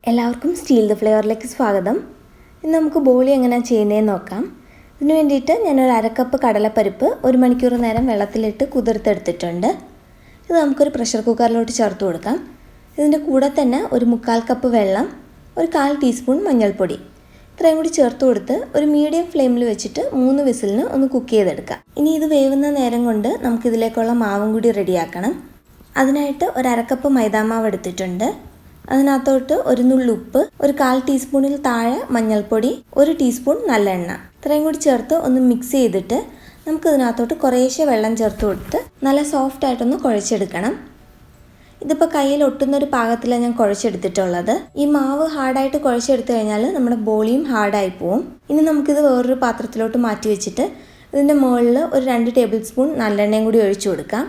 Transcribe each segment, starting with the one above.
എല്ലാവർക്കും steel the ഫ്ലേവറിലേക്ക് സ്വാഗതം. ഇന്ന് നമുക്ക് ബോളി എങ്ങനെയാണ് ചെയ്യുന്നതെന്ന് നോക്കാം. ഇതിനു വേണ്ടിയിട്ട് ഞാനൊരു അരക്കപ്പ് കടലപ്പരിപ്പ് 1 മണിക്കൂർ നേരം വെള്ളത്തിലിട്ട് കുതിർത്തെടുത്തിട്ടുണ്ട്. ഇത് നമുക്കൊരു പ്രഷർ കുക്കറിലോട്ട് ചേർത്ത് കൊടുക്കാം. ഇതിൻ്റെ കൂടെ തന്നെ ഒരു 1/4 കപ്പ് വെള്ളം, ഒരു 1/4 ടീസ്പൂൺ മഞ്ഞൾപ്പൊടി ഇത്രയും കൂടി ചേർത്ത് കൊടുത്ത് ഒരു മീഡിയം ഫ്ലെയിമിൽ വെച്ചിട്ട് 3 വിസിലിന് ഒന്ന് കുക്ക് ചെയ്തെടുക്കാം. ഇനി ഇത് വേവുന്ന നേരം കൊണ്ട് നമുക്കിതിലേക്കുള്ള മാവും കൂടി റെഡിയാക്കണം. അതിനായിട്ട് ഒരു അരക്കപ്പ് മൈദാമാവ് എടുത്തിട്ടുണ്ട്. അതിനകത്തോട്ട് ഒരു നുള്ളി ഉപ്പ്, ഒരു 1/4 ടീസ്പൂണിൽ താഴെ മഞ്ഞൾപ്പൊടി, 1 ടീസ്പൂൺ നല്ലെണ്ണ ഇത്രയും കൂടി ചേർത്ത് ഒന്ന് മിക്സ് ചെയ്തിട്ട് നമുക്കിതിനകത്തോട്ട് കുറേശ്ശെ വെള്ളം ചേർത്ത് കൊടുത്ത് നല്ല സോഫ്റ്റായിട്ടൊന്ന് കുഴച്ചെടുക്കണം. ഇതിപ്പോൾ കയ്യിൽ ഒട്ടുന്നൊരു പാകത്തിലാണ് ഞാൻ കുഴച്ചെടുത്തിട്ടുള്ളത്. ഈ മാവ് ഹാർഡായിട്ട് കുഴച്ചെടുത്ത് കഴിഞ്ഞാൽ നമ്മുടെ ബോളിയും ഹാർഡായി പോവും. ഇനി നമുക്കിത് വേറൊരു പാത്രത്തിലോട്ട് മാറ്റി വെച്ചിട്ട് ഇതിൻ്റെ മുകളിൽ ഒരു 2 ടേബിൾ സ്പൂൺ നല്ലെണ്ണയും കൂടി ഒഴിച്ചു കൊടുക്കാം.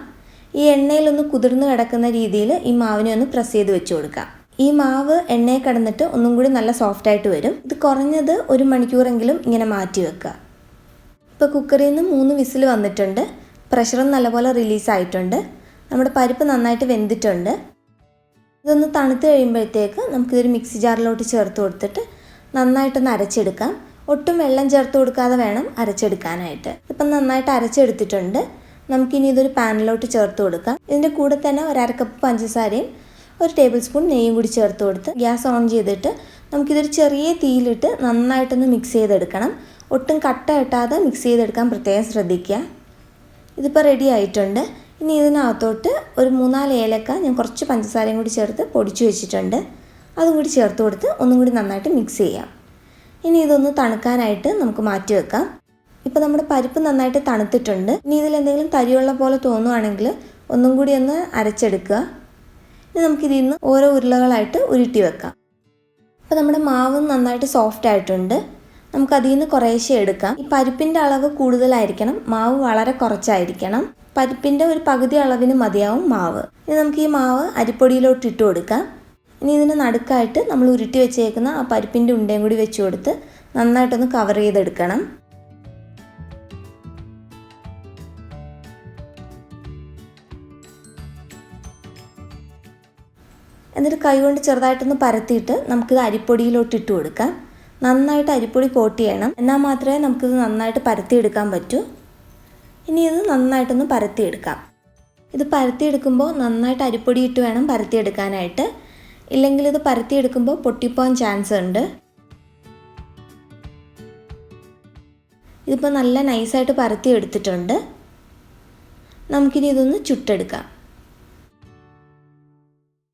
ഈ എണ്ണയിലൊന്ന് കുതിർന്ന് കിടക്കുന്ന രീതിയിൽ ഈ മാവിനെ ഒന്ന് പ്രസ് ചെയ്ത് വെച്ച് കൊടുക്കാം. ഈ മാവ് എണ്ണയിൽ കിടന്നിട്ട് ഒന്നും കൂടി നല്ല സോഫ്റ്റായിട്ട് വരും. ഇത് കുറഞ്ഞത് 1 മണിക്കൂറെങ്കിലും ഇങ്ങനെ മാറ്റി വെക്കുക. ഇപ്പോൾ കുക്കറിൽ നിന്ന് 3 വിസിൽ വന്നിട്ടുണ്ട്. പ്രഷറും നല്ലപോലെ റിലീസായിട്ടുണ്ട്. നമ്മുടെ പരിപ്പ് നന്നായിട്ട് വെന്തിട്ടുണ്ട്. ഇതൊന്ന് തണുത്ത് കഴിയുമ്പോഴത്തേക്ക് നമുക്കിതൊരു മിക്സി ജാറിലോട്ട് ചേർത്ത് കൊടുത്തിട്ട് നന്നായിട്ടൊന്ന് അരച്ചെടുക്കാം. ഒട്ടും വെള്ളം ചേർത്ത് കൊടുക്കാതെ വേണം അരച്ചെടുക്കാനായിട്ട്. ഇപ്പം നന്നായിട്ട് അരച്ചെടുത്തിട്ടുണ്ട്. നമുക്കിനി ഇതൊരു പാനിലോട്ട് ചേർത്ത് കൊടുക്കാം. ഇതിൻ്റെ കൂടെ തന്നെ ഒരു 1/2 കപ്പ് പഞ്ചസാരയും 1 ടേബിൾ സ്പൂൺ നെയ്യും കൂടി ചേർത്ത് കൊടുത്ത് ഗ്യാസ് ഓൺ ചെയ്തിട്ട് നമുക്കിതൊരു ചെറിയ തീയിലിട്ട് നന്നായിട്ടൊന്ന് മിക്സ് ചെയ്തെടുക്കണം. ഒട്ടും കട്ട കെട്ടാതെ മിക്സ് ചെയ്തെടുക്കാൻ പ്രത്യേകം ശ്രദ്ധിക്കുക. ഇതിപ്പോൾ റെഡി ആയിട്ടുണ്ട്. ഇനി ഇതിനകത്തോട്ട് ഒരു 3-4 ഏലക്ക ഞാൻ കുറച്ച് പഞ്ചസാരയും കൂടി ചേർത്ത് പൊടിച്ചു വെച്ചിട്ടുണ്ട്. അതും കൂടി ചേർത്ത് കൊടുത്ത് ഒന്നും കൂടി നന്നായിട്ട് മിക്സ് ചെയ്യാം. ഇനി ഇതൊന്ന് തണുക്കാനായിട്ട് നമുക്ക് മാറ്റി വെക്കാം. ഇപ്പോൾ നമ്മുടെ പരിപ്പ് നന്നായിട്ട് തണുത്തിട്ടുണ്ട്. ഇനി ഇതിലെന്തെങ്കിലും തരിയുള്ള പോലെ തോന്നുവാണെങ്കിൽ ഒന്നും കൂടി ഒന്ന് അരച്ചെടുക്കുക. ഇനി നമുക്കിതിൽ നിന്ന് ഓരോ ഉരുളകളായിട്ട് ഉരുട്ടി വെക്കാം. അപ്പോൾ നമ്മുടെ മാവ് നന്നായിട്ട് സോഫ്റ്റ് ആയിട്ടുണ്ട്. നമുക്കതിൽ നിന്ന് കുറേശ്ശെ എടുക്കാം. ഈ പരിപ്പിൻ്റെ അളവ് കൂടുതലായിരിക്കണം, മാവ് വളരെ കുറച്ചായിരിക്കണം. പരിപ്പിൻ്റെ ഒരു പകുതി അളവിന് മതിയാവും മാവ്. ഇനി നമുക്ക് ഈ മാവ് അരിപ്പൊടിയിലോട്ട് ഇട്ട് കൊടുക്കാം. ഇനി ഇതിന് നടുക്കായിട്ട് നമ്മൾ ഉരുട്ടി വെച്ചേക്കുന്ന ആ പരിപ്പിൻ്റെ ഉണ്ടയും കൂടി വെച്ച് കൊടുത്ത് നന്നായിട്ടൊന്ന് കവർ ചെയ്തെടുക്കണം. എന്നിട്ട് കൈകൊണ്ട് ചെറുതായിട്ടൊന്ന് പരത്തിയിട്ട് നമുക്കിത് അരിപ്പൊടിയിലോട്ട് ഇട്ട് കൊടുക്കാം. നന്നായിട്ട് അരിപ്പൊടി കോട്ട് ചെയ്യണം. എന്നാൽ മാത്രമേ നമുക്കിത് നന്നായിട്ട് പരത്തിയെടുക്കാൻ പറ്റൂ. ഇനി ഇത് നന്നായിട്ടൊന്ന് പരത്തിയെടുക്കാം. ഇത് പരത്തിയെടുക്കുമ്പോൾ നന്നായിട്ട് അരിപ്പൊടി ഇട്ട് വേണം പരത്തിയെടുക്കാനായിട്ട്. ഇല്ലെങ്കിൽ ഇത് പരത്തിയെടുക്കുമ്പോൾ പൊട്ടിപ്പോകാൻ ചാൻസ് ഉണ്ട്. ഇതിപ്പോൾ നല്ല നൈസായിട്ട് പരത്തിയെടുത്തിട്ടുണ്ട്. നമുക്കിനി ഇതൊന്ന് ചുട്ടെടുക്കാം.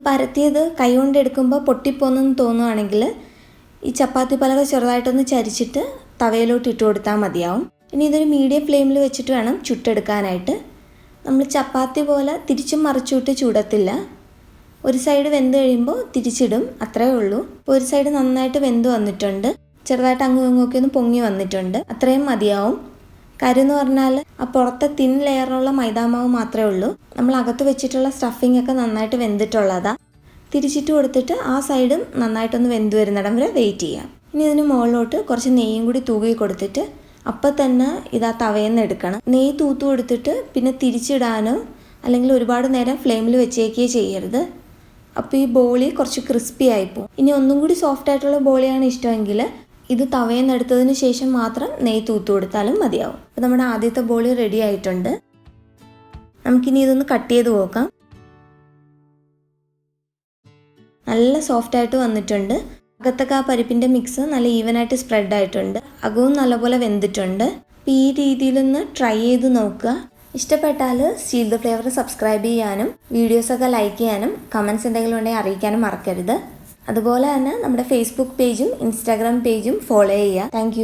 പരത്തിയത് കൈ കൊണ്ട് എടുക്കുമ്പോൾ പൊട്ടിപ്പോന്നെന്ന് തോന്നുവാണെങ്കിൽ ഈ ചപ്പാത്തി പലക ചെറുതായിട്ടൊന്ന് ചരിച്ചിട്ട് തവയിലോട്ട് ഇട്ട് കൊടുത്താൽ മതിയാവും. ഇനി ഇതൊരു മീഡിയം ഫ്ലെയിമിൽ വെച്ചിട്ട് വേണം ചുട്ടെടുക്കാനായിട്ട്. നമ്മൾ ചപ്പാത്തി പോലെ തിരിച്ചും മറിച്ചുവിട്ട് ചുടത്തില്ല. ഒരു സൈഡ് വെന്ത് കഴിയുമ്പോൾ തിരിച്ചിടും, അത്രയേ ഉള്ളൂ. ഒരു സൈഡ് നന്നായിട്ട് വെന്ത് വന്നിട്ടുണ്ട്. ചെറുതായിട്ട് അങ്ങും ഇങ്ങൊക്കെ ഒന്ന് പൊങ്ങി വന്നിട്ടുണ്ട്. അത്രയും മതിയാവും. കാര്യം എന്ന് പറഞ്ഞാൽ ആ പുറത്തെ തിൻ ലെയറുള്ള മൈദാമാവ് മാത്രമേ ഉള്ളൂ. നമ്മൾ അകത്ത് വെച്ചിട്ടുള്ള സ്റ്റഫിംഗ് ഒക്കെ നന്നായിട്ട് വെന്തിട്ടുള്ളതാണ്. തിരിച്ചിട്ട് കൊടുത്തിട്ട് ആ സൈഡും നന്നായിട്ടൊന്ന് വെന്ത് വരുന്നിടം വരെ വെയിറ്റ് ചെയ്യാം. ഇനി ഇതിന് മുകളിലോട്ട് കുറച്ച് നെയ്യും കൂടി തൂകി കൊടുത്തിട്ട് അപ്പം തന്നെ ഇതാ തവയെന്ന് എടുക്കണം. നെയ്യ് തൂത്ത് കൊടുത്തിട്ട് പിന്നെ തിരിച്ചിടാനോ അല്ലെങ്കിൽ ഒരുപാട് നേരം ഫ്ലെയിമിൽ വെച്ചേക്കുകയോ ചെയ്യരുത്. അപ്പോൾ ഈ ബോളി കുറച്ച് ക്രിസ്പി ആയിപ്പോവും. ഇനി ഒന്നും കൂടി സോഫ്റ്റ് ആയിട്ടുള്ള ബോളിയാണ് ഇഷ്ടമെങ്കിൽ ഇത് തവയെന്ന് എടുത്തതിന് ശേഷം മാത്രം നെയ്യ് തൂത്ത് കൊടുത്താലും മതിയാവും. അപ്പോൾ നമ്മുടെ ആദ്യത്തെ ബോളി റെഡി ആയിട്ടുണ്ട്. നമുക്കിനി ഇതൊന്ന് കട്ട് ചെയ്ത് നോക്കാം. നല്ല സോഫ്റ്റായിട്ട് വന്നിട്ടുണ്ട്. അകത്തൊക്കെ ആ പരിപ്പിൻ്റെ മിക്സ് നല്ല ഈവനായിട്ട് സ്പ്രെഡ് ആയിട്ടുണ്ട്. അകവും നല്ലപോലെ വെന്തിട്ടുണ്ട്. അപ്പോൾ ഈ രീതിയിലൊന്ന് ട്രൈ ചെയ്ത് നോക്കുക. ഇഷ്ടപ്പെട്ടാൽ സ്റ്റീൽ ദ ഫ്ലേവർ സബ്സ്ക്രൈബ് ചെയ്യാനും വീഡിയോസൊക്കെ ലൈക്ക് ചെയ്യാനും കമൻസ് എന്തെങ്കിലും ഉണ്ടെങ്കിൽ അറിയിക്കാനും മറക്കരുത്. അതുപോലെ തന്നെ നമ്മുടെ ഫേസ്ബുക്ക് പേജും ഇൻസ്റ്റാഗ്രാം പേജും ഫോളോ ചെയ്യുക. താങ്ക്